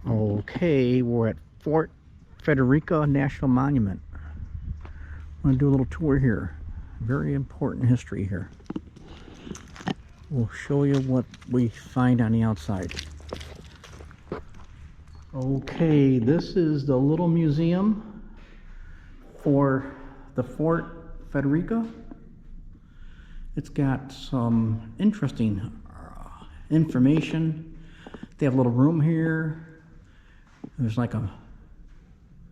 Okay, we're at Fort Frederica National Monument. I'm going to do a little tour here. Very important history here. We'll show you what we find on the outside. Okay, this is the little museum for the Fort Frederica. It's got some interesting information. They have a little room here. There's like a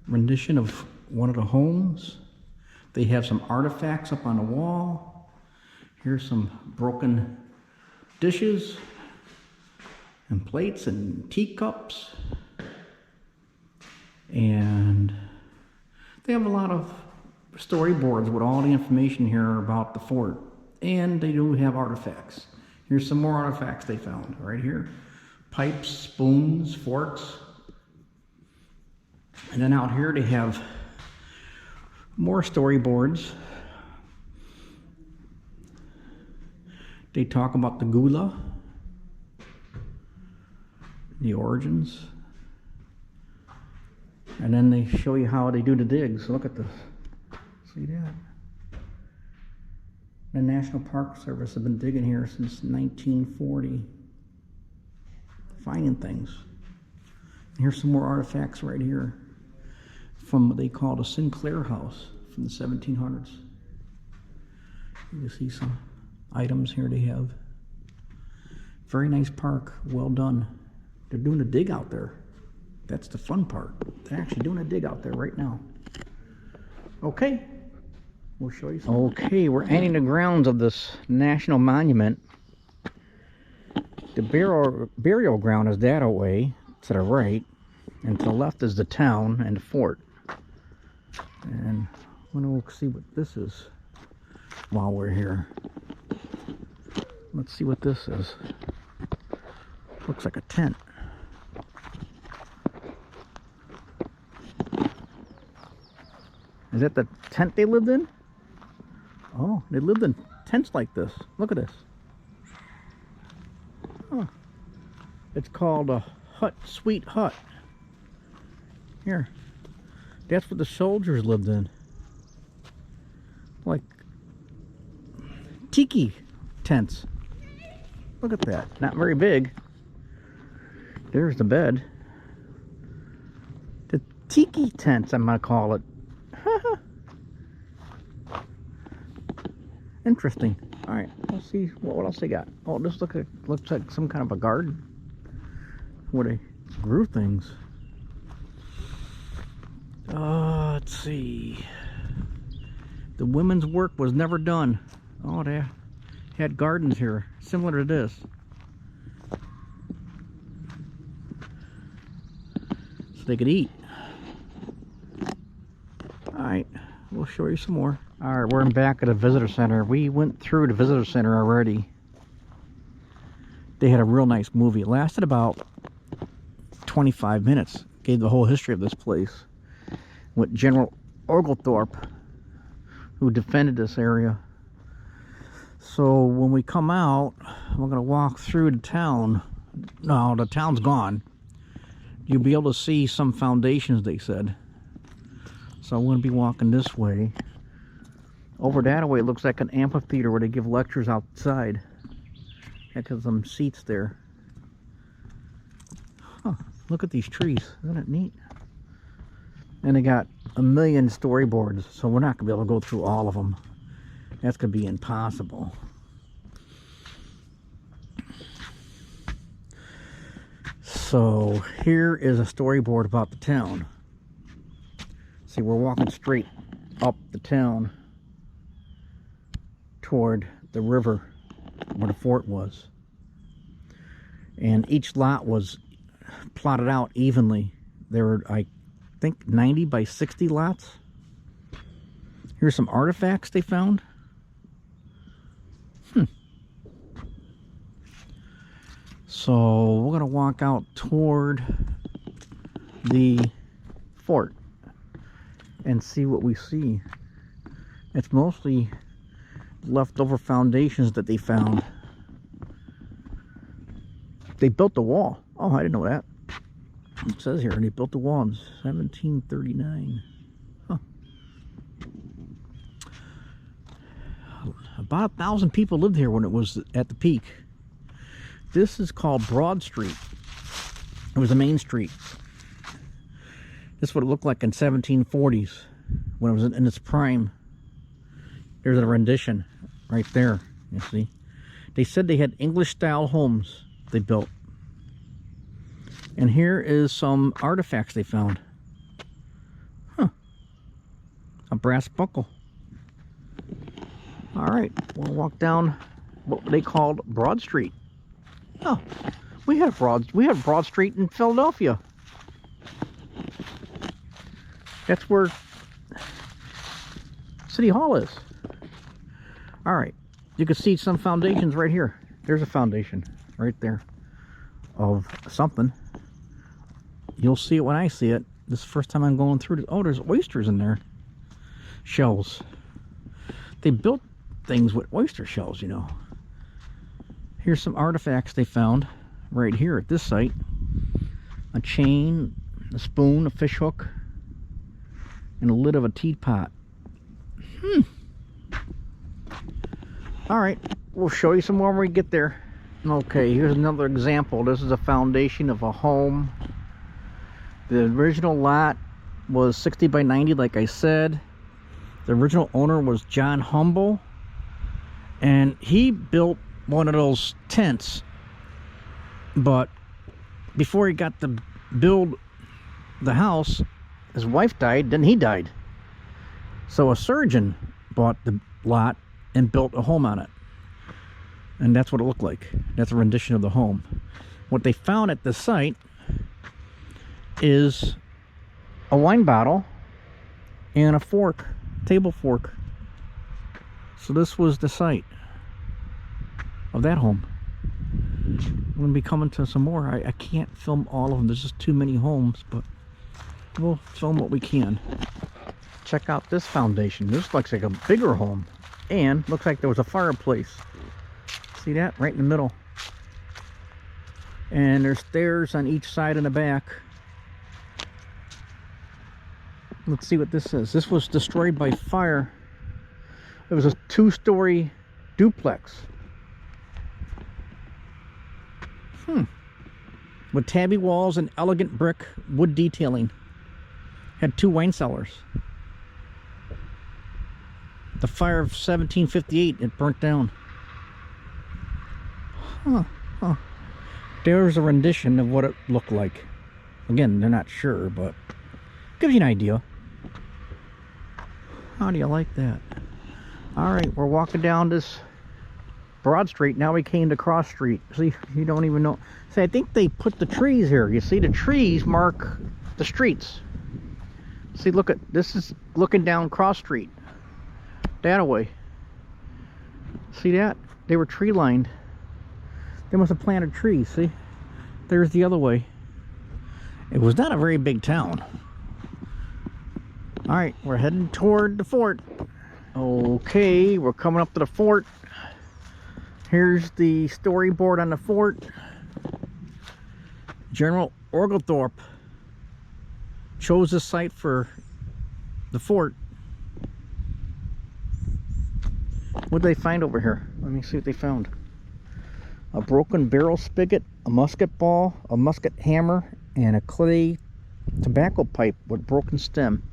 rendition of one of the homes. They have some artifacts up on the wall. Here's some broken dishes and plates and teacups. And they have a lot of storyboards with all the information here about the fort. And they do have artifacts. Here's some more artifacts they found right here. Pipes, spoons, forks. And then out here they have more storyboards. They talk about the gula, the origins. And then they show you how they do the digs. Look at this. See that? The National Park Service have been digging here since 1940. Finding things. And here's some more artifacts right here from what they call the Sinclair House from the 1700s. You can see some items here they have. Very nice park, well done. They're doing a dig out there. That's the fun part. They're actually doing a dig out there right now. Okay, we'll show you some. Okay, we're entering the grounds of this national monument. The burial ground is that away to the right, and to the left is the town and the fort. And we'll see what this is while we're here. Let's see what this is. Looks like a tent. Is that the tent they lived in? Oh, they lived in tents like this. Look at this. Huh. It's called a hut, sweet hut. Here. That's what the soldiers lived in. Like tiki tents. Look at that. Not very big. There's the bed. The tiki tents, I'm gonna call it. Interesting. All right, let's see what else they got. Oh, this looks like some kind of a garden where they grew things. Let's see. The women's work was never done. Oh, they had gardens here, similar to this. So they could eat. All right, we'll show you some more. All right, we're back at the visitor center. We went through the visitor center already. They had a real nice movie. It lasted about 25 minutes. Gave the whole history of this place. With General Oglethorpe, who defended this area. So when we come out, we're going to walk through the town. No, the town's gone. You'll be able to see some foundations, they said. So I'm going to be walking this way. Over that way, it looks like an amphitheater where they give lectures outside. Got some seats there. Huh, look at these trees. Isn't it neat? And they got a million storyboards, so we're not going to be able to go through all of them. That's going to be impossible. So here is a storyboard about the town. See, we're walking straight up the town toward the river where the fort was. And each lot was plotted out evenly. There were, I think, 90 by 60 lots. Here's some artifacts they found. So we're gonna walk out toward the fort and see what we see. It's mostly leftover foundations that they found. They built the wall. Oh, I didn't know that. It says here, they built the wall in 1739. Huh. About 1,000 people lived here when it was at the peak. This is called Broad Street. It was the main street. This is what it looked like in 1740s when it was in its prime. There's a rendition right there, you see. They said they had English-style homes they built. And here is some artifacts they found. Huh. A brass buckle. All right, we'll walk down what they called Broad Street. Oh, we had Broad Street in Philadelphia. That's where City Hall is. All right, you can see some foundations right here. There's a foundation right there of something. You'll see it when I see it. This is the first time I'm going through this. Oh, there's oysters in there. Shells. They built things with oyster shells, you know. Here's some artifacts they found right here at this site. A chain, a spoon, a fish hook, and a lid of a teapot. All right, we'll show you some more when we get there. Okay, here's another example. This is a foundation of a home. The original lot was 60 by 90, like I said. The original owner was John Humble, and he built one of those tents, but before he got to build the house, his wife died, then he died. So a surgeon bought the lot and built a home on it. And that's what it looked like. That's a rendition of the home. What they found at the site is a wine bottle and a fork, table fork. So this was the site of that home. I'm going to be coming to some more. I can't film all of them. There's just too many homes, but we'll film what we can. Check out this foundation. This looks like a bigger home, and looks like there was a fireplace. See that? Right in the middle. And there's stairs on each side and the back. Let's see what this is. This was destroyed by fire. It was a 2-story duplex. With tabby walls and elegant brick wood detailing. Had 2 wine cellars. The fire of 1758, it burnt down. There's a rendition of what it looked like. Again, they're not sure, but gives you an idea. How do you like that? All right, we're walking down this Broad Street. Now we came to Cross Street. See, you don't even know. See, I think they put the trees here. You see, the trees mark the streets. See, look at this is looking down Cross Street. That way. See that? They were tree lined. They must have planted trees. See, there's the other way. It was not a very big town. All right, we're heading toward the fort. Okay, we're coming up to the fort. Here's the storyboard on the fort. General Oglethorpe chose this site for the fort. What did they find over here? Let me see what they found. A broken barrel spigot, a musket ball, a musket hammer, and a clay tobacco pipe with broken stem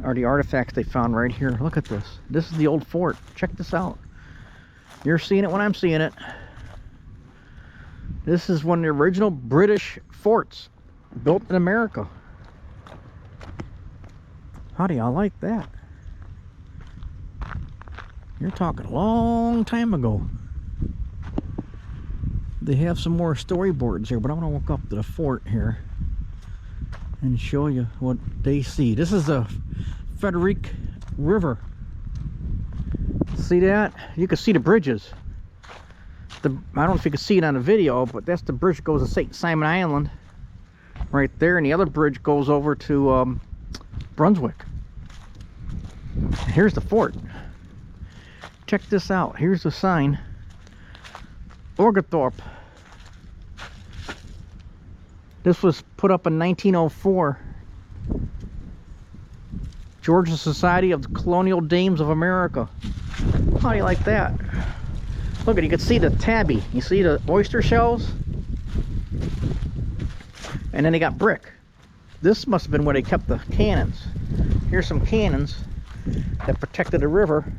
are the artifacts they found right here. Look at this. This is the old fort. Check this out. You're seeing it when I'm seeing it. This is one of the original British forts built in America. How do y'all like that? You're talking a long time ago. They have some more storyboards here, but I'm going to walk up to the fort here and show you what they see. This is the Frederica River. See that? You can see the bridges. I don't know if you can see it on the video, but that's the bridge that goes to St. Simon Island right there, and the other bridge goes over to Brunswick. Here's the fort. Check this out. Here's the sign. Oglethorpe. This was put up in 1904. Georgia Society of the Colonial Dames of America. How do you like that? Look at, you can see the tabby. You see the oyster shells? And then they got brick. This must have been where they kept the cannons. Here's some cannons that protected the river.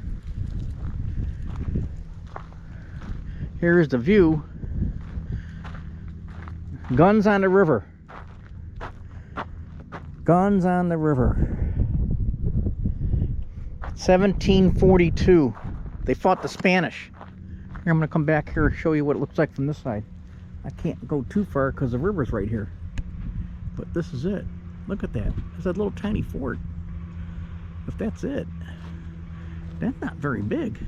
Here's the view. Guns on the river. Guns on the river. 1742. They fought the Spanish. Here, I'm going to come back here and show you what it looks like from this side. I can't go too far because the river's right here. But this is it. Look at that. There's that little tiny fort. If that's it, that's not very big.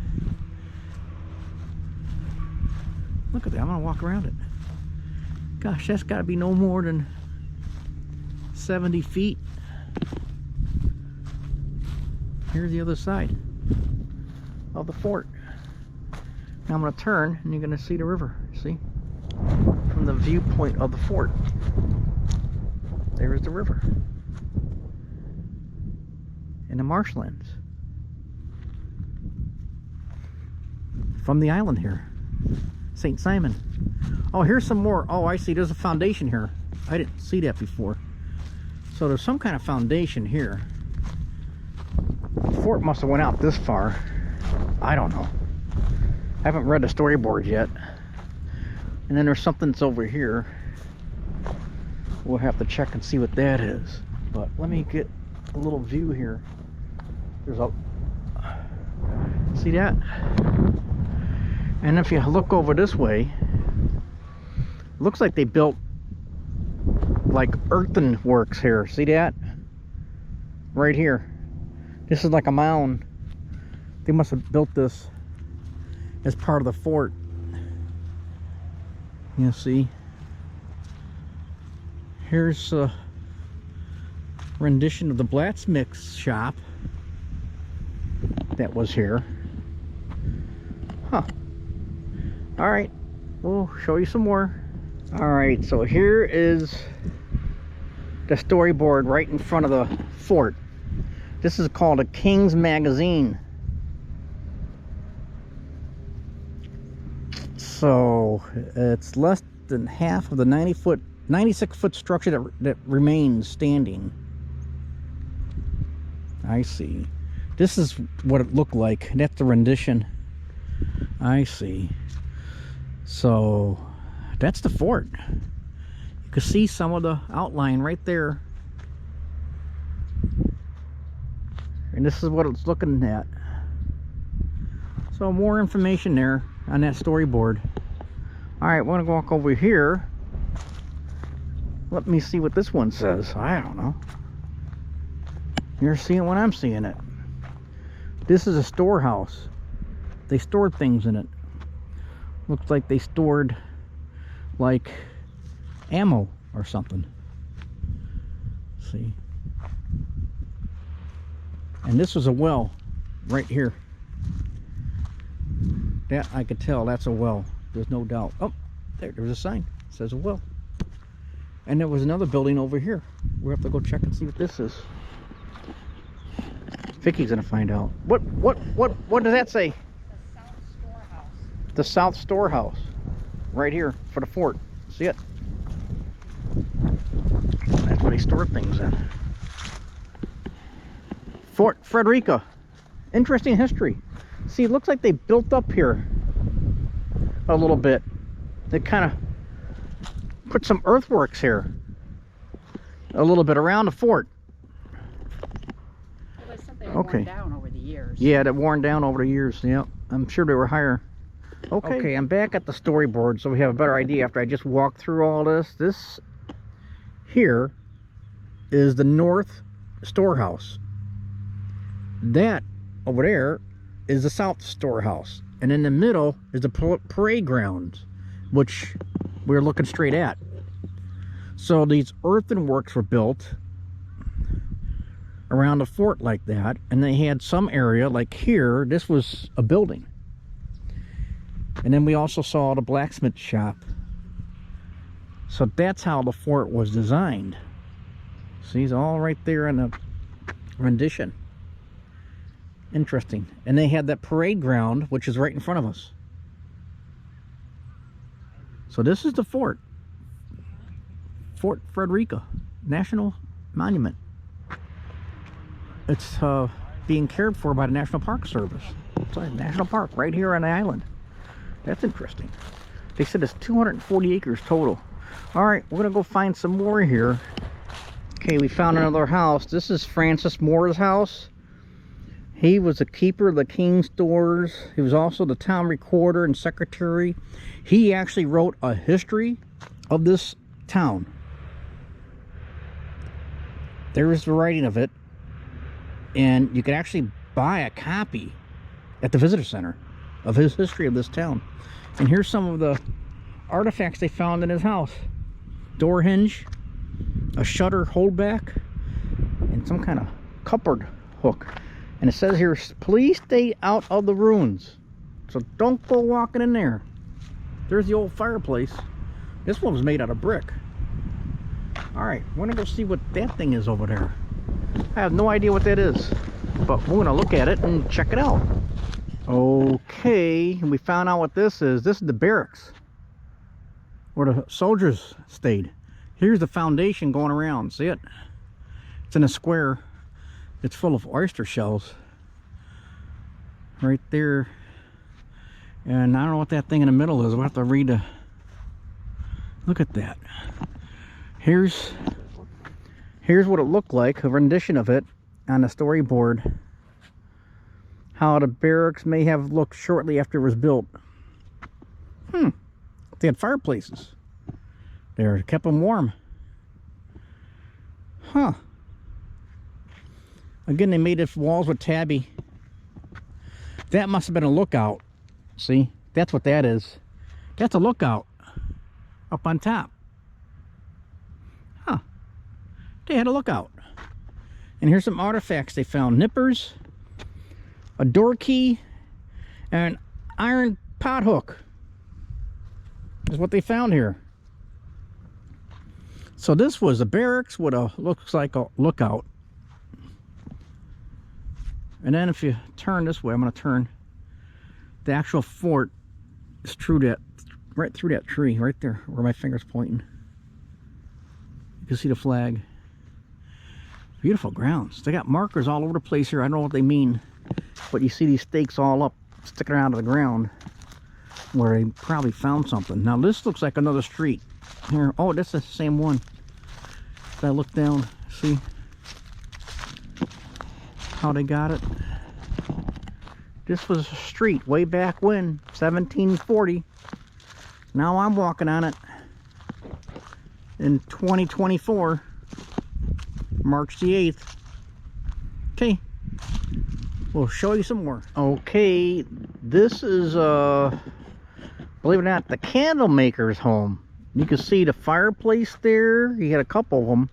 Look at that. I'm going to walk around it. Gosh, that's got to be no more than 70 feet. Here's the other side of the fort. Now I'm going to turn and you're going to see the river. See? From the viewpoint of the fort. There's the river. And the marshlands. From the island here. St. Simon. Oh, here's some more. Oh, I see. There's a foundation here. I didn't see that before. So there's some kind of foundation here. The fort must have went out this far. I don't know. I haven't read the storyboard yet. And then there's something that's over here. We'll have to check and see what that is. But let me get a little view here. There's a... See that? And if you look over this way, looks like they built like earthenworks here. See that? Right here. This is like a mound. They must have built this as part of the fort. You see? Here's a rendition of the blacksmith's shop that was here. Huh. Alright, we'll show you some more. Alright, so here is the storyboard right in front of the fort. This is called a King's Magazine. So it's less than half of the 96-foot structure that remains standing. I see. This is what it looked like. That's the rendition. I see. So that's the fort. You can see some of the outline right there. And this is what it's looking at. So more information there on that storyboard. Alright, we're going to walk over here. Let me see what this one says. I don't know. You're seeing what I'm seeing it. This is a storehouse. They stored things in it. Looks like they stored like ammo or something. See? And this was a well right here. That I could tell that's a well. There's no doubt. Oh, there's a sign. It says a well. And there was another building over here. We'll have to go check and see what this is. Vicky's gonna find out. What does that say? The South Storehouse. The South Storehouse. Right here for the fort. See it? That's where they store things in. Fort Frederica. Interesting history. See, it looks like they built up here a little bit. They kind of put some earthworks here a little bit around the fort. It was something that worn down over the years. Yeah, that worn down over the years. Yeah, I'm sure they were higher. Okay, I'm back at the storyboard, so we have a better idea after I just walked through all this. This here is the North Storehouse. That over there is the South Storehouse. And in the middle is the parade grounds, which we're looking straight at. So these earthenworks were built around the fort like that, and they had some area like here. This was a building. And then we also saw the blacksmith shop. So that's how the fort was designed. See, it's all right there in the rendition. Interesting. And they had that parade ground, which is right in front of us. So this is the fort. Fort Frederica, National Monument. It's being cared for by the National Park Service. It's a national park right here on the island. That's interesting. They said it's 240 acres total. All right, we're gonna go find some more here. Okay, we found another house. This is Francis Moore's house. He was the keeper of the king's stores. He was also the town recorder and secretary. He actually wrote a history of this town. There is the writing of it, and you could actually buy a copy at the visitor center of his history of this town. And here's some of the artifacts they found in his house. Door hinge, a shutter holdback, and some kind of cupboard hook. And it says here, please stay out of the ruins. So don't go walking in there. There's the old fireplace. This one was made out of brick. All right, we're gonna go see what that thing is over there. I have no idea what that is, but we're gonna look at it and check it out. Okay, we found out what this is. This is the barracks where the soldiers stayed. Here's the foundation going around. See it? It's in a square. It's full of oyster shells right there. And I don't know what that thing in the middle is. We'll have to read the... Look at that. Here's what it looked like, a rendition of it on the storyboard. How the barracks may have looked shortly after it was built. They had fireplaces there, kept them warm. Huh. Again, they made it walls with tabby. That must have been a lookout. See, that's what that is. That's a lookout up on top. Huh. They had a lookout. And here's some artifacts they found. Nippers, a door key, and an iron pot hook is what they found here. So this was a barracks with a, looks like a lookout. And then if you turn this way, I'm going to turn, the actual fort is right through that tree right there where my finger's pointing. You can see the flag. Beautiful grounds. They got markers all over the place here. I don't know what they mean, but you see these stakes all up sticking out of the ground where they probably found something. Now this looks like another street here. Oh, that's the same one. If I look down, see how they got it. This was a street way back when, 1740. Now I'm walking on it in 2024, March the 8th. Okay, we'll show you some more. Okay, this is believe it or not, the candle maker's home. You can see the fireplace there. He had a couple of them.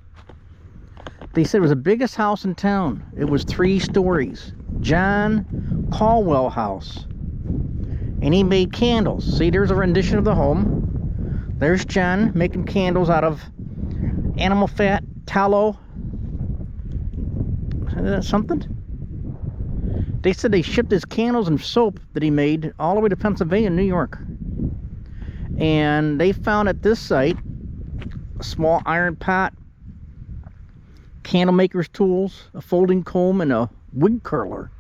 They said it was the biggest house in town. It was 3 stories. John Caldwell house. And he made candles. See, there's a rendition of the home. There's John making candles out of animal fat, tallow. Is that something? They said they shipped his candles and soap that he made all the way to Pennsylvania and New York. And they found at this site a small iron pot, candle maker's tools, a folding comb, and a wig curler.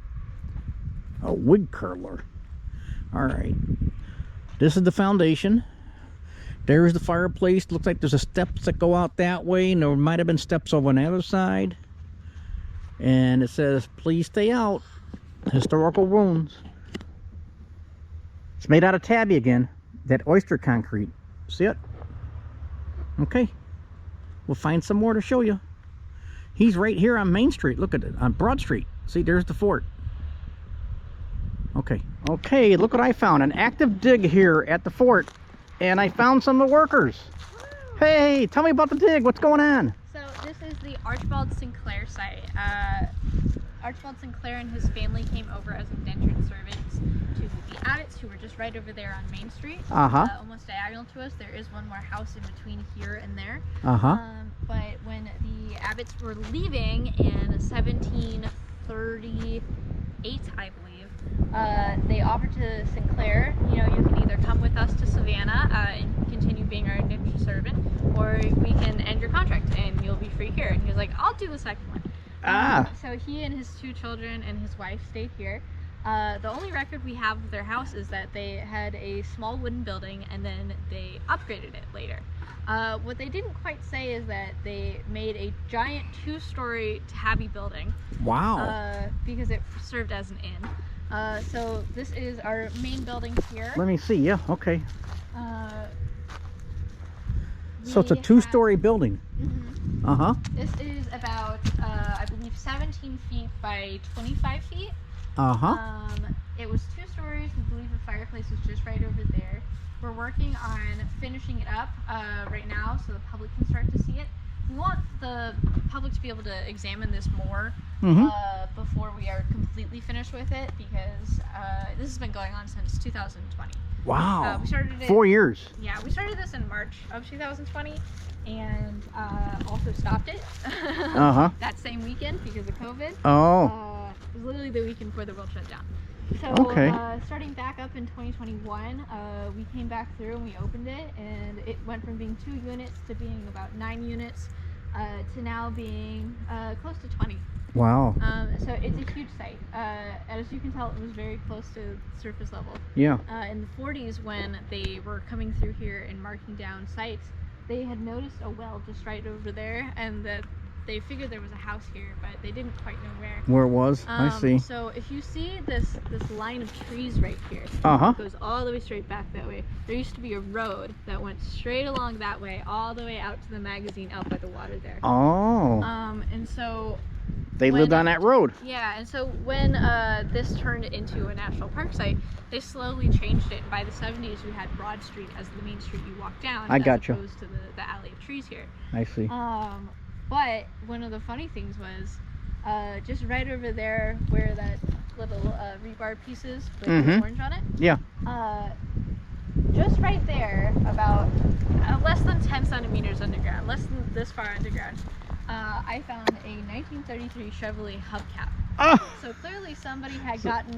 A wig curler. All right. This is the foundation. There's the fireplace. Looks like there's a steps that go out that way, and there might have been steps over on the other side. And it says, please stay out. Historical ruins. It's made out of tabby again. That oyster concrete. See it? Okay. We'll find some more to show you. He's right here on Main Street. Look at it. On Broad Street. See, there's the fort. Okay. Okay, look what I found. An active dig here at the fort. And I found some of the workers. Hey, tell me about the dig. What's going on? So this is the Archibald Sinclair site. Archibald Sinclair and his family came over as indentured servants to the Abbotts, who were just right over there on Main Street, almost diagonal to us. There is one more house in between here and there. But when the Abbotts were leaving in 1738, I believe, they offered to Sinclair, you know, you can either come with us to Savannah and continue being our indentured servant, or we can end your contract and you'll be free here. And he was like, I'll do the second one. So he and his 2 children and his wife stayed here. The only record we have of their house is that they had a small wooden building and then they upgraded it later. What they didn't quite say is that they made a giant 2-story tabby building. Wow. Because it served as an inn. So this is our main building here. Let me see. Yeah, okay. So it's a 2-story building. This is about, I believe, 17 feet by 25 feet. It was 2 stories. We believe the fireplace is just right over there. We're working on finishing it up right now so the public can start to see it. We want the public to be able to examine this more before we are completely finished with it, because this has been going on since 2020. Wow. We started it, 4 years. Yeah, we started this in March of 2020 and also stopped it that same weekend because of COVID. It was literally the weekend before the world shut down. So starting back up in 2021, we came back through and we opened it, and it went from being 2 units to being about 9 units to now being close to 20. Wow. So it's a huge site. As you can tell, it was very close to surface level. Yeah. In the 40s, when they were coming through here and marking down sites, they had noticed a well just right over there, and that they figured there was a house here, but they didn't quite know where. Where it was? I see. So if you see this line of trees right here, it goes all the way straight back that way. There used to be a road that went straight along that way, all the way out to the magazine out by the water there. And so they lived on that road. Yeah, and so when this turned into a national park site, they slowly changed it. And by the 70s, we had Broad Street as the main street you walk down, as opposed to the alley of trees here. I see. But one of the funny things was, just right over there where that little rebar piece is with the orange on it. Yeah. Just right there, about less than 10 centimeters underground, less than this far underground, I found a 1933 Chevrolet hubcap. So clearly somebody had gotten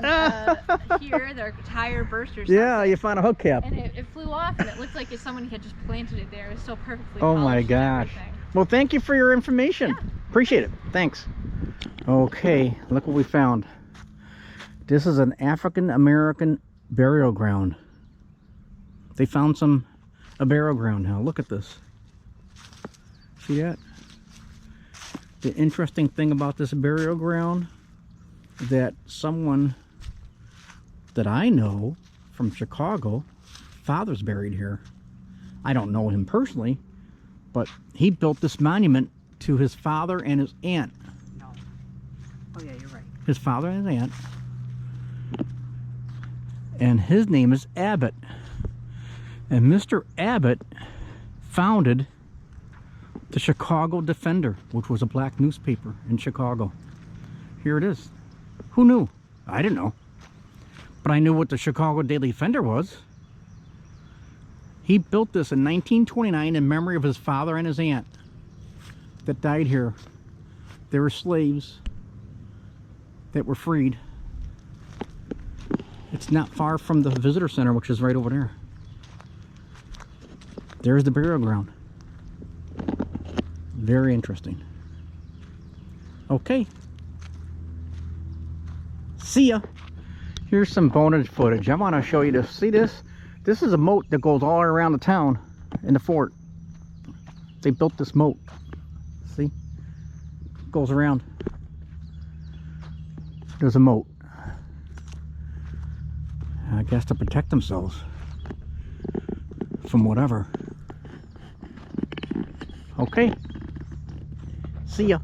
here, their tire burst or something. Yeah, you found a hubcap. And it flew off, and it looked like if someone had just planted it there. It was still perfectly Oh my polished gosh. and everything. Well, thank you for your information. Yeah. Appreciate it. Thanks. Okay, look what we found. This is an African American burial ground. They found a burial ground now. Look at this. See that? The interesting thing about this burial ground, that someone that I know from Chicago, father's buried here. I don't know him personally, but he built this monument to his father and his aunt. No. Oh yeah, you're right. His father and his aunt. And his name is Abbott. And Mr. Abbott founded the Chicago Defender, which was a black newspaper in Chicago. Here it is. Who knew? I didn't know. But I knew what the Chicago Daily Defender was. He built this in 1929 in memory of his father and his aunt that died here. They were slaves that were freed. It's not far from the visitor center, which is right over there. There's the burial ground. Very interesting. Okay. See ya. Here's some bonus footage. I want to show you this. See this? This is a moat that goes all around the town in the fort. They built this moat. See? Goes around. There's a moat. I guess to protect themselves from whatever. Okay. See ya.